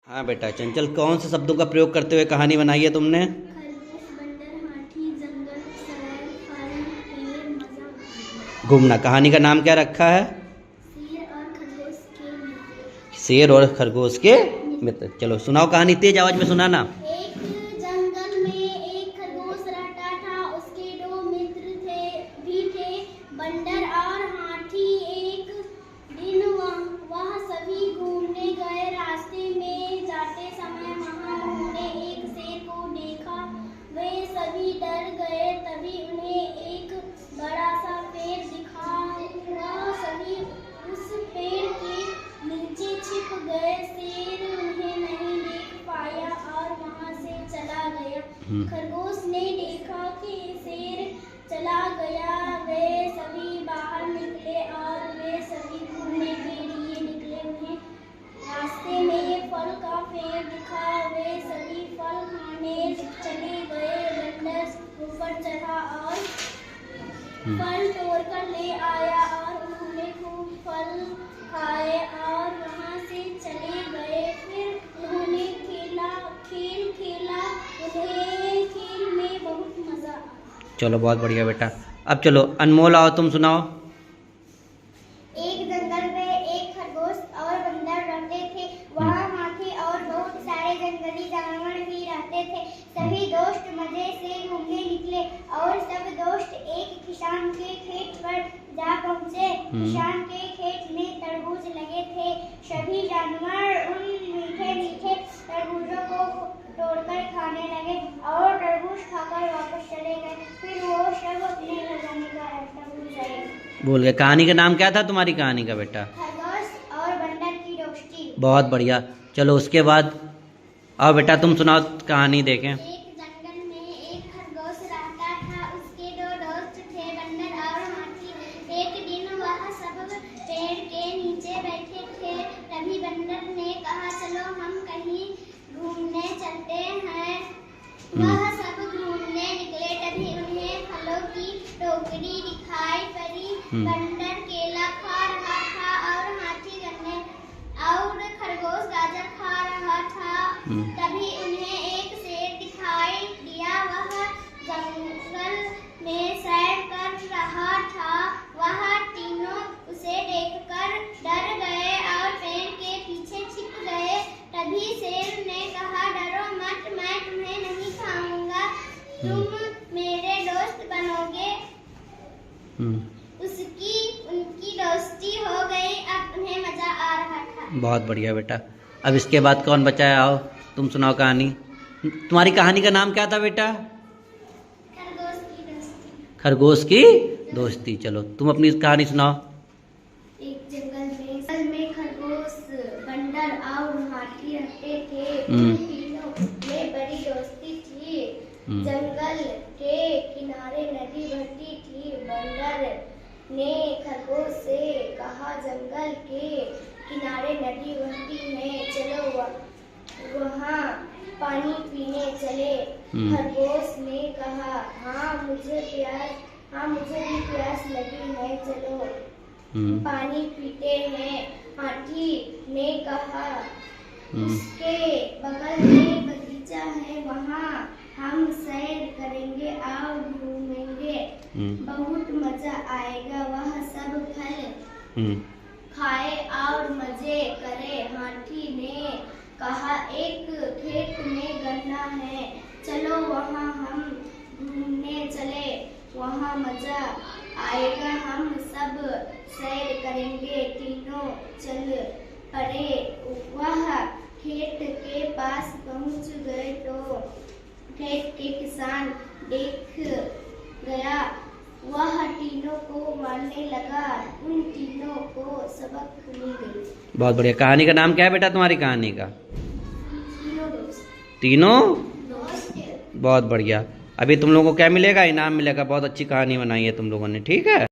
हाँ बेटा चंचल, कौन से शब्दों का प्रयोग करते हुए कहानी बनाई है तुमने? खरगोश, बंदर, हाथी, जंगल, सैर, फल, पेड़, मजा। घूमना। कहानी का नाम क्या रखा है? शेर और खरगोश के मित्र। शेर और खरगोश के मित्र। चलो सुनाओ कहानी, तेज आवाज में सुनाना। एक जंगल में एक खरगोश रहता था। उसके दो मित्र थे, बंदर और हाथी। एक दिन वह सभी घूमने गए। रास्ते में जाते समय वहां उन्होंने एक शेर को देखा। वे सभी डर गए। तभी उन्हें एक बड़ा सा पेड़ दिखा। वह सभी उस पेड़ के नीचे छिप गए। शेर उन्हें नहीं देख पाया और वहां से चला गया। खरगोश ने देखा कि शेर चला गया। वे सभी बाहर निकले और वे सभी घूमने के लिए निकले। उन्हें रास्ते में एक फल का पेड़ दिखा। वे सभी फल खाने चले गए। बंदर ऊपर चढ़ा और फल तोड़कर ले आया और उन्होंने खूब फल खाए और वहां से चले गए। फिर उन्होंने खेल खेला। उन्हें खेल में बहुत मजा आया। चलो बहुत बढ़िया बेटा। अब चलो अनमोल, आओ तुम सुनाओ। एक जंगल में एक खरगोश और बंदर रहते थे। वहाँ हाथी और बहुत सारे जंगली जानवर भी रहते थे। सभी दोस्त मजे से घूमने निकले और सब दोस्त एक किसान के खेत पर जा पहुँचे। किसान के खेत में तरबूज लगे थे। सभी जानवर उन मीठे मीठे तरबूजों को तोड़कर खाने लगे और तरबूज खाकर वापस चले गए। फिर वो सब अपने घर जाने का रास्ता भूल गए। बोल गए। कहानी का नाम क्या था तुम्हारी कहानी का बेटा? खरगोश और बंदर की दोस्ती। बहुत बढ़िया। चलो उसके बाद आओ बेटा तुम सुनाओ कहानी देखें। एक जंगल में एक खरगोश रहता था। उसके दो दोस्त थे, बंदर और हाथी। एक दिन वह सब पेड़ के नीचे बैठे थे। तभी बंदर ने कहा, चलो हम कहीं घूमने चलते हैं। वह सब घूमने निकले। तभी उन्हें फलों की टोकरी दिखाई पड़ी। बंदर केला खा रहा था और हाथी गन्ने और खरगोश गाजर खा रहा था। तभी उन्हें एक शेर दिखाई दिया। वह जंगल में सैर कर रहा था। वह तीनों उसे देखकर डर गए और पेड़ के पीछे छिप गए। तभी शेर ने कहा, डरो मत, मैं तुम्हें नहीं खाऊंगा, तुम मेरे दोस्त बनोगे। उनकी दोस्ती हो गई। अब उन्हें मजा आ रहा था। बहुत बढ़िया बेटा। अब इसके बाद कौन बचा है? आओ तुम सुनाओ कहानी। तुम्हारी कहानी का नाम क्या था बेटा? खरगोश की दोस्ती। खरगोश की दोस्ती। चलो तुम अपनी कहानी सुनाओ। एक जंगल में खरगोश, बंदर और हाथी रहते थे। तीनों में बड़ी दोस्ती थी। जंगल के किनारे नदी बहती थी। बंदर ने खरगोश से कहा, जंगल के किनारे नदी बहती है, चलो वहाँ पानी पीने चले। खरगोश ने कहा, हाँ मुझे भी प्यास लगी है, चलो पानी पीते हैं। हाथी ने कहा, उसके बगल में बगीचा है, वहाँ हम सैर करेंगे और घूमेंगे, बहुत मजा आएगा। वह सब फल खाए और मजे करे। हाथी ने कहा, एक खेत में गन्ना है, चलो वहाँ हम घूमने चले, वहाँ मजा आएगा, हम सब सैर करेंगे। तीनों चल पड़े। वह खेत के पास पहुँच गए तो खेत के किसान देख गया। वह तीनों को मारने लगा। उन तीनों को सबक मिल गई। बहुत बढ़िया। कहानी का नाम क्या है बेटा तुम्हारी कहानी का? तीनों दोस्त। तीनों दोस्त। बहुत बढ़िया। अभी तुम लोगों को क्या मिलेगा? इनाम मिलेगा। बहुत अच्छी कहानी बनाई है तुम लोगों ने, ठीक है।